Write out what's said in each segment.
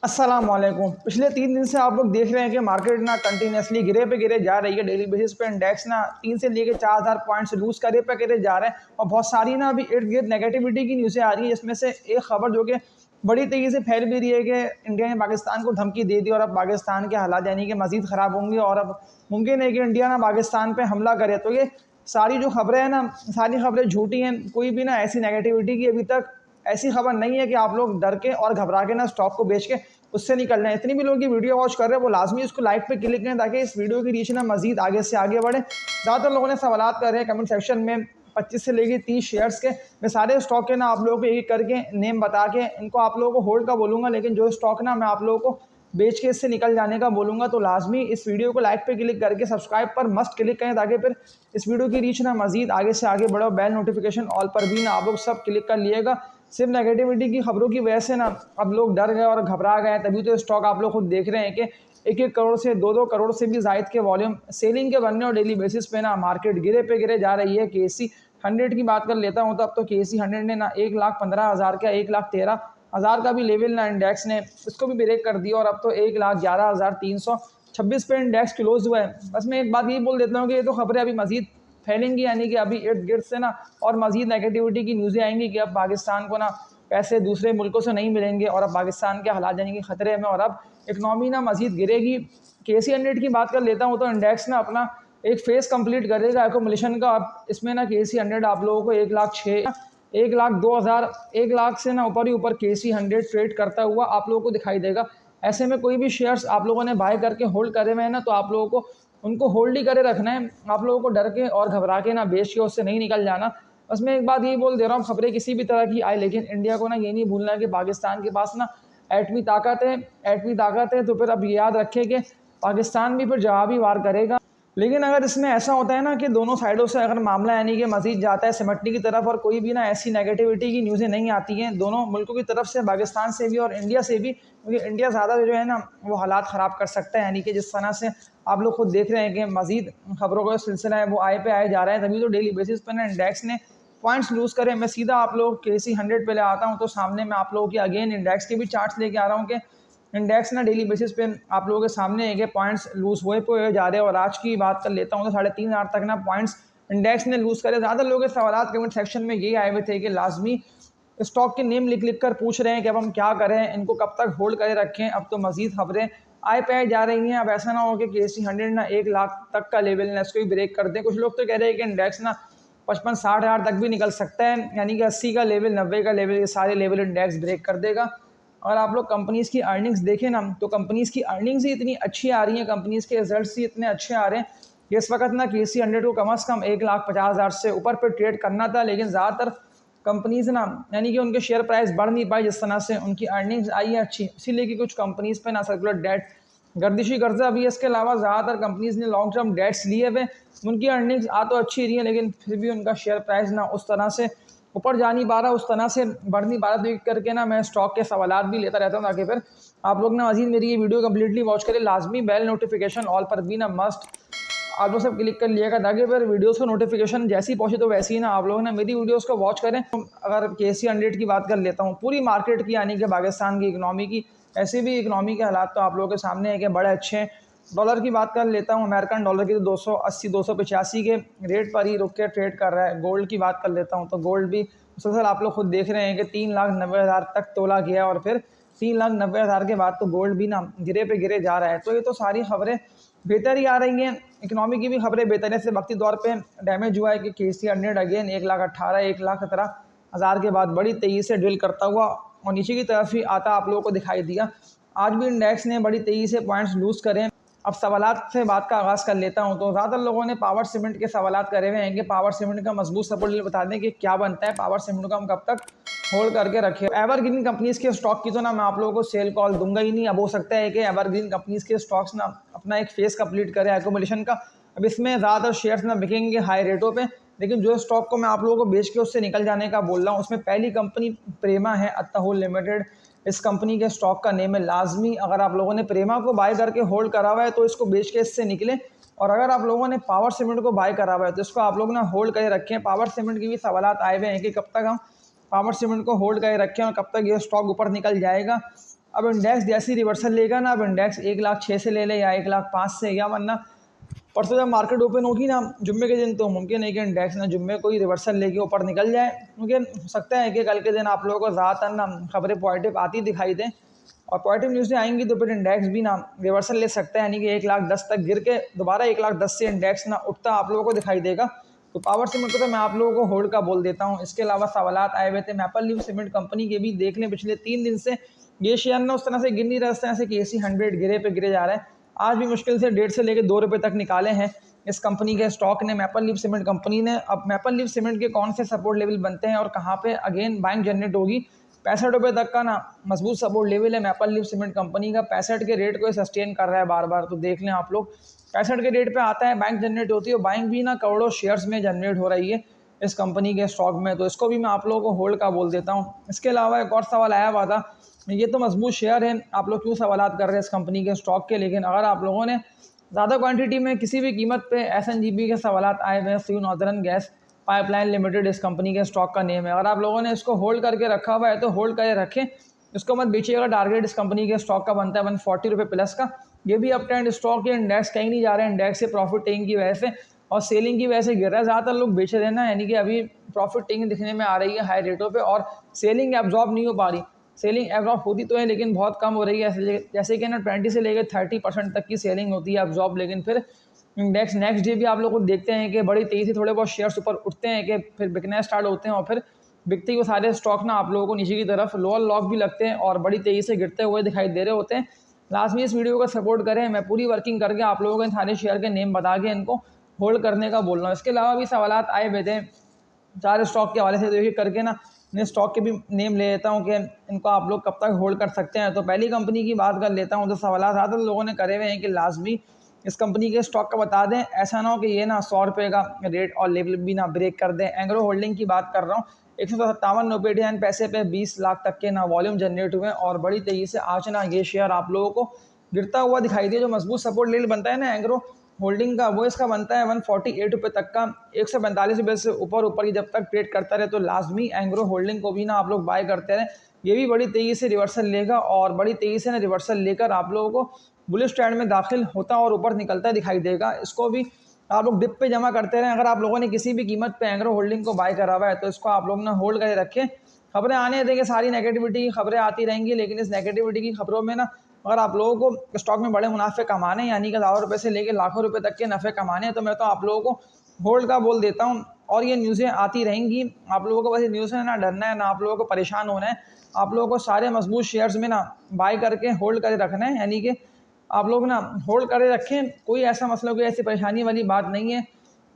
अस्सलाम वालेकुम। पिछले 3 दिन से आप लोग देख रहे हैं कि मार्केट ना कंटिन्यूसली गिरे पे गिरे जा रही है। डेली बेसिस पे इंडेक्स ना 3 से लेके 4000 पॉइंट्स लूज़ करे पे गिरे जा रहे हैं और बहुत सारी ना अभी इर्द-गिर्द नेगेटिविटी की न्यूज़ें आ रही है, जिसमें से एक खबर जो कि बड़ी तेज़ी से फैल भी रही है कि इंडिया ने पाकिस्तान को धमकी दे दी और अब पाकिस्तान के हालात यानी कि मज़ीद ख़राब होंगे और अब मुमकिन है कि इंडिया ना पाकिस्तान पे हमला करे। तो ये सारी जो खबरें हैं ना, सारी खबरें झूठी हैं। कोई भी ना ऐसी नेगेटिविटी की अभी तक ऐसी खबर नहीं है कि आप लोग डर के और घबरा के ना स्टॉक को बेच के उससे निकल रहे हैं। इतनी भी लोग ये वीडियो वॉच कर रहे हैं, वो लाजमी उसको लाइक पे क्लिक करें ताकि इस वीडियो की रीच ना मजीद आगे से आगे बढ़े। ज़्यादातर लोगों ने सवालात कर रहे हैं कमेंट सेक्शन में 25 से लेकर 30 शेयर्स के। मैं सारे स्टॉक के ना आप लोगों को एक करके नेम बता के इनको आप लोगों को होल्ड का बोलूँगा, लेकिन जो स्टॉक ना मैं आप लोगों को बेच के इससे निकल जाने का बोलूँगा। तो लाजमी इस वीडियो को लाइक पे क्लिक करके सब्सक्राइब पर मस्ट क्लिक करें ताकि फिर इस वीडियो की रीच ना मजीद आगे से आगे बढ़ो। बेल नोटिफिकेशन ऑल पर भी ना आप लोग सब क्लिक कर लिएगा। सिर्फ नेगेटिविटी की खबरों की वजह से ना अब लोग डर गए और घबरा गए, तभी तो स्टॉक आप लोग खुद देख रहे हैं कि 1-1 करोड़ से 2-2 करोड़ से भी ज़ायद के वॉल्यूम सेलिंग के बनने और डेली बेसिस पे ना मार्केट गिरे पे गिरे जा रही है। केसी 100 की बात कर लेता हूँ तो अब तो केसी 100 ने ना 1,15,000 का 1,13,000 का भी लेवल ना इंडेक्स ने इसको भी ब्रेक कर दिया और अब तो 1,11,326 पे इंडेक्स क्लोज हुआ है। बस मैं एक बात यही बोल देता हूँ कि ये तो खबरें अभी मजीद फैलेंगी, यानी कि अभी इर्द गिर्द से ना और मजीद नेगेटिविटी की न्यूज़ें आएंगी कि अब पाकिस्तान को ना पैसे दूसरे मुल्कों से नहीं मिलेंगे और अब पाकिस्तान के हालात यानी कि ख़तरे में और अब इकनॉमी ना मजीद गिरेगी। केसी 100 की बात कर लेता हूँ तो इंडेक्स ना अपना एक फेज़ कंप्लीट करेगा एकोमुलेशन का। अब इसमें ना केसी 100 आप लोगों को 1,06,000 1,02,000 1,00,000 से ना ऊपर ही ऊपर केसी 100 ट्रेड करता हुआ आप लोगों को दिखाई देगा। ऐसे में कोई भी शेयर्स आप लोगों ने बाय करके होल्ड करे हुए हैं ना, तो आप लोगों को उनको होल्ड ही करे रखना है। आप लोगों को डर के और घबरा के ना बेच के उससे नहीं निकल जाना। बस मैं एक बात यही बोल दे रहा हूँ, खबरें किसी भी तरह की आए लेकिन इंडिया को ना ये नहीं भूलना है कि पाकिस्तान के पास ना एटमी ताकत है। एटमी ताकत है तो फिर अब याद रखें कि पाकिस्तान भी फिर जवाबी वार करेगा। लेकिन अगर इसमें ऐसा होता है ना कि दोनों साइडों से अगर मामला यानी कि मज़ीद जाता है सिमटने की तरफ और कोई भी ना ऐसी नेगेटिविटी की न्यूज़ें नहीं आती हैं दोनों मुल्कों की तरफ से, पाकिस्तान से भी और इंडिया से भी, क्योंकि इंडिया ज़्यादा जो है ना वो हालात ख़राब कर सकता है। यानी कि जिस तरह से आप लोग खुद देख रहे हैं कि मज़ीद खबरों का सिलसिला है वो आए पे आए जा रहा है, तभी तो डेली बेसिस पर ना इंडेक्स ने पॉइंट्स लूज़ करें। मैं सीधा आप लोग केसी 100 पे ले आता हूँ तो सामने मैं आप लोगों की अगेन इंडेक्स के भी चार्ट्स लेके आ रहा हूँ कि इंडेक्स ना डेली बेसिस पे आप लोगों के सामने है कि पॉइंट्स लूज़ हुए पे जा रहे हैं। और आज की बात कर लेता हूँ तो 3,500 तक ना पॉइंट्स इंडेक्स ने लूज़ करे। ज़्यादा लोगों के सवाल कमेंट सेक्शन में यही आए हुए थे कि लाजमी स्टॉक के नेम लिख लिख कर पूछ रहे हैं कि अब हम क्या करें, इनको कब तक होल्ड करे रखें। अब तो मजीद खबरें आए पे जा रही हैं। अब ऐसा ना हो कि केसी 100 ना 1,00,000 तक का लेवल ना इसको भी ब्रेक कर दें। कुछ लोग तो कह रहे हैं कि इंडेक्स ना 55-60 हज़ार तक भी निकल सकता है, यानी कि 80 का लेवल 90 का लेवल ये सारे लेवल इंडेक्स ब्रेक कर देगा। और आप लोग कंपनीज़ की अर्निंग्स देखें ना तो कंपनीज़ की अर्निंग्स ही इतनी अच्छी आ रही हैं, कंपनीज़ के रिजल्ट्स ही इतने अच्छे आ रहे हैं कि इस वक्त ना केसी 100 को कम से कम 1,50,000 से ऊपर पर ट्रेड करना था। लेकिन ज़्यादातर कंपनीज़ ना यानी कि उनके शेयर प्राइस बढ़ नहीं पाई जिस तरह से उनकी अर्निंग्स आई है अच्छी, इसीलिए कि कुछ कंपनीज़ पे ना सर्कुलर डेट गर्दिशी कर्जा भी है। इसके अलावा ज़्यादातर कंपनीज़ ने लॉन्ग टर्म डेट्स लिए हुए, उनकी अर्निंग्स आ तो अच्छी रही है लेकिन फिर भी उनका शेयर प्राइस ना उस तरह से ऊपर जा नहीं पा रहा, उस तरह से बढ़ नहीं पा रहा। तो करके ना मैं स्टॉक के सवालात भी लेता रहता हूँ ताकि फिर आप लोग ना मज़ीद मेरी ये वीडियो कम्प्लीटली वॉच करें। लाजमी बेल नोटिफिकेशन ऑल पर भी ना मस्ट आप लोग सब क्लिक कर लिएगा ताकि फिर वीडियोस को नोटिफिकेशन जैसी पहुंचे तो वैसे ही ना आप लोग ना मेरी वीडियोस को वॉच करें। अगर केसी 100 की बात कर लेता हूँ पूरी मार्केट की यानी कि पाकिस्तान की इकनॉमी की, ऐसे भी इकनॉमी के हालात तो आप लोगों के सामने है कि बड़े अच्छे हैं। डॉलर की बात कर लेता हूँ, अमेरिकन डॉलर की तो 280 285 के रेट पर ही रुक के ट्रेड कर रहा है। गोल्ड की बात कर लेता हूँ तो गोल्ड भी मुसलसल आप लोग खुद देख रहे हैं कि 3,90,000 तक तोला गया और फिर 3,90,000 के बाद तो गोल्ड भी ना गिरे पे गिरे जा रहा है। तो ये तो सारी खबरें बेहतर ही आ रही हैं। इकनॉमी की भी खबरें बेहतर से वक्ती तौर पे डैमेज हुआ है कि केसी 100 अगेन 1,18,000 1,17,000 के बाद बड़ी तेज़ी से ड्रिल करता हुआ और नीचे की तरफ ही आता आप लोगों को दिखाई दिया। आज भी इंडेक्स ने बड़ी तेज़ी से पॉइंट्स लूज़ करे। अब सवालात से बात का आगाज़ कर लेता हूँ तो ज़्यादातर लोगों ने पावर सीमेंट के सवालात करे हुए हैं कि पावर सीमेंट का मजबूत सपोर्ट बता दें कि क्या बनता है, पावर सीमेंट को हम कब तक होल्ड करके रखे। एवरग्रीन कंपनीज़ के स्टॉक की तो ना मैं आप लोगों को सेल कॉल दूंगा ही नहीं। अब हो सकता है कि एवरग्रीन कंपनीज़ के स्टॉक्स ना अपना एक फेज़ कंप्लीट करें एकोमुलेशन का। अब इसमें ज़्यादातर शेयर्स ना बिकेंगे हाई रेटों पे, लेकिन जो स्टॉक को मैं आप लोगों को बेच के उससे निकल जाने का बोल रहा हूँ उसमें पहली कंपनी प्रेमा है अत्तहुल लिमिटेड। इस कंपनी के स्टॉक का नेम है। लाजमी अगर आप लोगों ने प्रेमा को बाय करके होल्ड करा हुआ है तो इसको बेच के इससे निकले, और अगर आप लोगों ने पावर सीमेंट को बाय करा हुआ है तो इसको आप लोग ना होल्ड करके रखें। पावर सीमेंट की भी सवालात आए हुए हैं कि कब तक हम पावर सीमेंट को होल्ड करके रखें और कब तक ये स्टॉक ऊपर निकल जाएगा। अब इंडेक्स जैसे ही रिवर्सल लेगा ना, अब इंडेक्स 1,06,000 से ले ले या 1,05,000 से, या वरना परसों जब मार्केट ओपन होगी ना जुम्मे के दिन, तो मुमकिन है कि इंडेक्स ना जुम्मे को ही रिवर्सल लेके ऊपर निकल जाए, क्योंकि हो सकता है कि कल के दिन आप लोगों को ज़्यादातर ना खबरें पॉजिटिव आती दिखाई दें, और पॉजिटिव न्यूज़ें आएंगी तो फिर इंडेक्स भी ना रिवर्सल ले सकता है, यानी कि 1,10,000 तक गिर के दोबारा 1,10,000 से इंडेक्स ना उठता आप लोगों को दिखाई देगा। तो पावर सीमेंट को तो मैं आप लोगों को होल्ड का बोल देता हूँ। इसके अलावा सवालात आए हुए थे मैपल लीफ सीमेंट कंपनी के भी, देख लें पिछले 3 दिन से ये शेयर ना उस तरह से गिर नहीं रहा, इस तरह से कि KC 100 गिरे पे गिरे जा रहा है। आज भी मुश्किल से 1.5 से लेकर 2 रुपये तक निकाले हैं इस कंपनी के स्टॉक ने, मैपल लीफ सीमेंट कंपनी ने। अब मैपल लीफ सीमेंट के कौन से सपोर्ट लेवल बनते हैं और कहाँ पे अगेन बाइंग जनरेट होगी, 65 रुपये तक का ना मजबूत सपोर्ट लेवल है मैपल लीफ सीमेंट कंपनी का। 65 के रेट को सस्टेन कर रहा है बार बार, तो देख लें आप लोग 65 के रेट पे आता है, बैंक जनरेट होती है, बाइंग भी ना करोड़ों शेयर्स में जनरेट हो रही है इस कंपनी के स्टॉक में, तो इसको भी मैं आप लोगों को होल्ड का बोल देता हूँ। इसके अलावा एक और सवाल आया हुआ था, ये तो मजबूत शेयर है, आप लोग क्यों सवालात कर रहे हैं इस कंपनी के स्टॉक के, लेकिन अगर आप लोगों ने ज़्यादा क्वांटिटी में किसी भी कीमत पे SNGP के सवालात आए हुए हैं, स्यू नॉर्दर्न गैस पाइपलाइन लिमिटेड इस कंपनी के स्टॉक का नेम है, अगर आप लोगों ने इसको होल्ड करके रखा हुआ है तो होल्ड करके रखें, इसको मत बेचिएगा। टारगेट इस कंपनी के स्टॉक का बनता है 140 रुपये प्लस का। ये भी अप ट्रेंड स्टॉक है, इंडेक्स कहीं नहीं जा रहा है, इंडेक्स से प्रॉफिट टेकिंग की वजह से और सेलिंग की वजह से गिर रहा है, ज़्यादातर लोग बेच रहे हैं ना, यानी कि अभी प्रॉफिट टेकिंग दिखने में आ रही है हाई रेटों पे, और सेलिंग एब्जॉर्ब नहीं हो पा रही। सेलिंग एब्जॉर्ब होती तो है लेकिन बहुत कम हो रही है, जैसे कि ना 20 से लेकर 30% तक की सेलिंग होती है एब्जॉर्ब, लेकिन फिर इंडेक्स नेक्स्ट डे भी आप लोग को देखते हैं कि बड़ी तेज़ी से थोड़े बहुत शेयर्स ऊपर उठते हैं कि फिर बिकना स्टार्ट होते हैं, और फिर बिकते ही वो सारे स्टॉक ना आप लोगों को नीचे की तरफ लोअर लॉक भी लगते हैं और बड़ी तेज़ी से गिरते हुए दिखाई दे रहे होते हैं। लास्ट में इस वीडियो को सपोर्ट करें, मैं पूरी वर्किंग करके आप लोगों को इन सारे शेयर के नेम बता के इनको होल्ड करने का बोल रहा हूँ। इसके अलावा भी सवालात आए हुए थे 4 स्टॉक के हवाले से, देखिए करके ना मैं स्टॉक के भी नेम ले लेता हूँ कि इनको आप लोग कब तक होल्ड कर सकते हैं। तो पहली कंपनी की बात कर लेता हूँ, तो सवाल ज़्यादा लोगों ने करे हुए हैं कि लास्ट भी इस कंपनी के स्टॉक का बता दें, ऐसा ना हो कि ये ना 100 रुपये का रेट और लेवल भी ना ब्रेक कर दें। एंग्रो होल्डिंग की बात कर रहा हूँ, 157 पैसे पे 20 लाख तक के ना वॉल्यूम जनरेट हुए और बड़ी तेज़ी से आज ना ये शेयर आप लोगों को गिरता हुआ दिखाई दिया। जो मजबूत सपोर्ट लेवल बनता है ना एंग्रो होल्डिंग का, वो इसका बनता है 148 रुपये तक का, 145 रुपये से ऊपर ही जब तक ट्रेड करता रहे तो लाजमी एंग्रो होल्डिंग को भी ना आप लोग बाय करते रहे। ये भी बड़ी तेज़ी से रिवर्सल लेगा और बड़ी तेज़ी से ना रिवर्सल लेकर आप लोगों को बुलिश ट्रेंड में दाखिल होता और ऊपर निकलता दिखाई देगा। इसको भी आप लोग डिप पे जमा करते रहें। अगर आप लोगों ने किसी भी कीमत पे एंग्रो होल्डिंग को बाय करा हुआ है तो इसको आप लोग ना होल्ड करके रखें। खबरें आने देंगे, सारी नेगेटिविटी की खबरें आती रहेंगी, लेकिन इस नेगेटिविटी की खबरों में ना अगर आप लोगों को स्टॉक में बड़े मुनाफे कमाने, यानी कि हज़ारों रुपये से लेकर लाखों रुपये तक के नफ़े कमाने हैं, तो मैं तो आप लोगों को होल्ड का बोल देता हूँ। और ये न्यूज़ें आती रहेंगी, आप लोगों को बस न्यूज़ से ना डरना है, ना आप लोगों को परेशान होना है। आप लोगों को सारे मजबूत शेयर्स में ना बाय करके होल्ड करके रखना है, यानी कि आप लोग ना होल्ड करके रखें। कोई ऐसा मसला, कोई ऐसी परेशानी वाली बात नहीं है।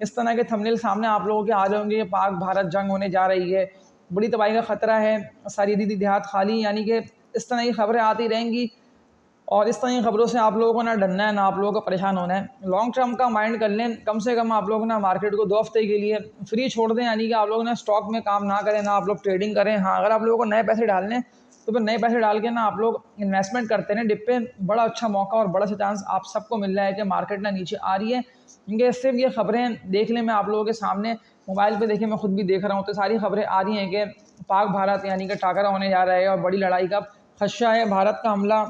इस तरह के थंबनेल सामने आप लोगों के आ जाएंगे, पाक भारत जंग होने जा रही है, बड़ी तबाही का ख़तरा है, सारी दीदी देहात खाली, यानी कि इस तरह की खबरें आती रहेंगी। और इस तरह की खबरों से आप लोगों को ना डरना है, ना आप लोगों को परेशान होना है। लॉन्ग टर्म का माइंड कर लें, कम से कम आप लोग ना मार्केट को 2 हफ्ते के लिए फ्री छोड़ दें, यानी कि आप लोग ना स्टॉक में काम ना करें, ना आप लोग ट्रेडिंग करें। हाँ, अगर आप लोगों को नए पैसे डालने हैं तो फिर नए पैसे डाल के ना आप लोग इन्वेस्टमेंट करते हैं डिप पे। बड़ा अच्छा मौका और बड़ा अच्छा चांस आप सबको मिल रहा है कि मार्केट ना नीचे आ रही है, क्योंकि इससे ये खबरें देख लें, मैं आप लोगों के सामने मोबाइल पे देखिए, मैं खुद भी देख रहा हूँ, तो सारी खबरें आ रही हैं कि पाक भारत यानी कि टाकरा होने जा रहा है और बड़ी लड़ाई का खदशा है, भारत का हमला,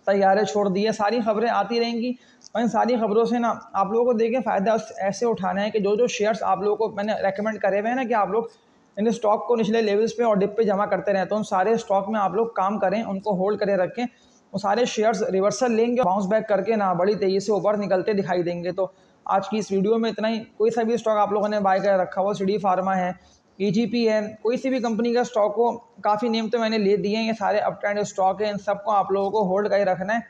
तैयारे छोड़ दिए, सारी खबरें आती रहेंगी। और इन सारी खबरों से ना आप लोगों को देखें फ़ायदा ऐसे उठाना है कि जो जो शेयर्स आप लोगों को मैंने रेकमेंड करे हुए हैं ना कि आप लोग इन स्टॉक को निचले लेवल्स पे और डिप पे जमा करते रहें, तो उन सारे स्टॉक में आप लोग काम करें, उनको होल्ड करे रखें। वो सारे शेयर्स रिवर्सल लेंगे, बाउंस बैक करके ना बड़ी तेज़ी से ऊपर निकलते दिखाई देंगे। तो आज की इस वीडियो में इतना ही। कोई सा भी स्टॉक आप लोगों ने बाय कर रखा हुआ, CD फार्मा है, EGP है, कोई सी भी कंपनी का स्टॉक हो, काफ़ी नेम तो मैंने ले दिए हैं, ये सारे अप ट्रेंड स्टॉक हैं, इन सबको आप लोगों को होल्ड करके रखना है।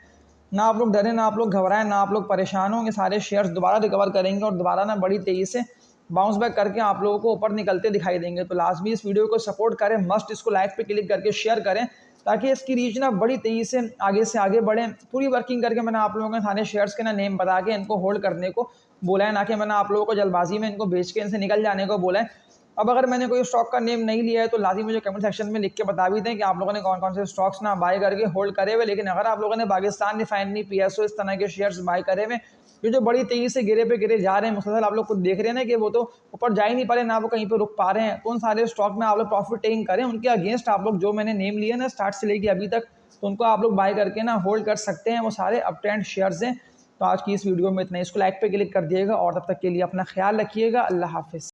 ना आप लोग डरें, ना आप लोग घबराएं, ना आप लोग परेशान होंगे, सारे शेयर्स दोबारा रिकवर करेंगे और दोबारा ना बड़ी तेज़ी से बाउंस बैक करके आप लोगों को ऊपर निकलते दिखाई देंगे। तो लास्ट भी इस वीडियो को सपोर्ट करें, मस्ट इसको लाइक पे क्लिक करके शेयर करें, ताकि इसकी रीच ना बड़ी तेज़ी से आगे बढ़े। पूरी वर्किंग करके मैंने आप लोगों के सारे शेयर्स के ना नेम बता के इनको होल्ड करने को बोला है, ना कि मैंने आप लोगों को जल्दबाजी में इनको बेच के इनसे निकल जाने को बोला है। अब अगर मैंने कोई स्टॉक का नेम नहीं लिया है तो लाज़िम मुझे कमेंट सेक्शन में लिख के बता भी दें कि आप लोगों ने कौन-कौन से स्टॉक्स ना बाय करके होल्ड करे हुए। लेकिन अगर आप लोगों ने पाकिस्तान रिफाइनरी, पीएसओ, इस तरह के शेयर्स बाय करे हुए, जो बड़ी तेज़ी से गिरे पे गिरे जा रहे हैं, मुसलसल आप लोग खुद देख रहे हैं ना कि वो तो ऊपर जा ही नहीं पा रहे, ना वो कहीं पे रुक पा रहे हैं। तो उन सारे स्टॉक में आप लोग प्रॉफिट टेकिंग करें, उनके अगेंस्ट आप लोग जो मैंने नेम लिए ना स्टार्ट से लेके अभी तक, तो उनको आप लोग बाय करके ना होल्ड कर सकते हैं। वो सारे अप ट्रेंड शेयर्स हैं। तो आज की इस वीडियो में इतना ही। इसको लाइक पे क्लिक कर दिएगा और तब तक के लिए अपना ख्याल रखिएगा। अल्लाह हाफ़िज़।